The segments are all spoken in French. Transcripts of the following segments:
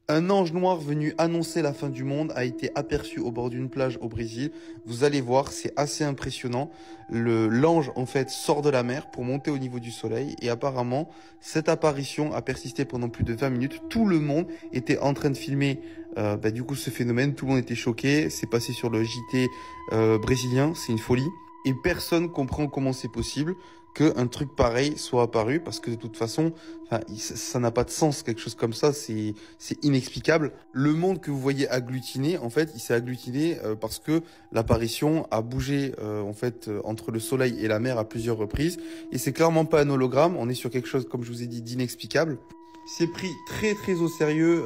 Un ange noir venu annoncer la fin du monde a été aperçu au bord d'une plage au Brésil. Vous allez voir, c'est assez impressionnant. L'ange, en fait, sort de la mer pour monter au niveau du soleil. Et apparemment, cette apparition a persisté pendant plus de 20 minutes. Tout le monde était en train de filmer du coup ce phénomène. Tout le monde était choqué. C'est passé sur le JT brésilien. C'est une folie. Et personne comprend comment c'est possible qu'un truc pareil soit apparu, parce que de toute façon, enfin, ça n'a pas de sens, quelque chose comme ça, c'est inexplicable. Le monde que vous voyez agglutiné, en fait, il s'est agglutiné parce que l'apparition a bougé en fait entre le soleil et la mer à plusieurs reprises, et c'est clairement pas un hologramme, on est sur quelque chose, comme je vous ai dit, d'inexplicable. C'est pris très très au sérieux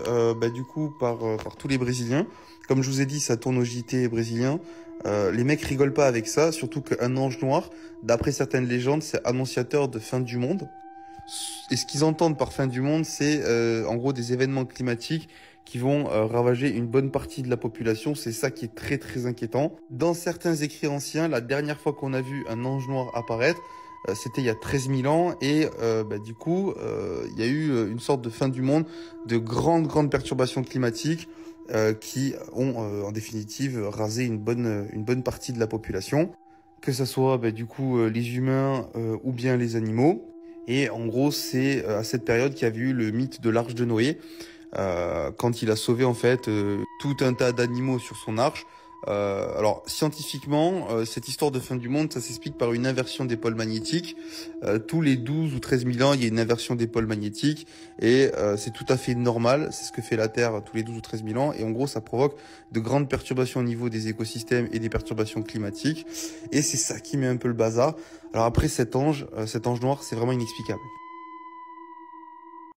du coup par tous les Brésiliens. Comme je vous ai dit, ça tourne au JT brésilien. Les mecs rigolent pas avec ça, surtout qu'un ange noir, d'après certaines légendes, c'est annonciateur de fin du monde. Et ce qu'ils entendent par fin du monde, c'est en gros des événements climatiques qui vont ravager une bonne partie de la population. C'est ça qui est très très inquiétant. Dans certains écrits anciens, la dernière fois qu'on a vu un ange noir apparaître, c'était il y a 13 000 ans et du coup, il y a eu une sorte de fin du monde, de grandes perturbations climatiques qui ont en définitive rasé une bonne partie de la population, que ce soit du coup les humains ou bien les animaux. Et en gros, c'est à cette période qu'il y avait eu le mythe de l'arche de Noé, quand il a sauvé en fait tout un tas d'animaux sur son arche. Alors scientifiquement, cette histoire de fin du monde, ça s'explique par une inversion des pôles magnétiques. Tous les 12 ou 13 000 ans, il y a une inversion des pôles magnétiques et c'est tout à fait normal. C'est ce que fait la Terre tous les 12 ou 13 000 ans et en gros, ça provoque de grandes perturbations au niveau des écosystèmes et des perturbations climatiques et c'est ça qui met un peu le bazar. Alors après, cet ange noir, c'est vraiment inexplicable.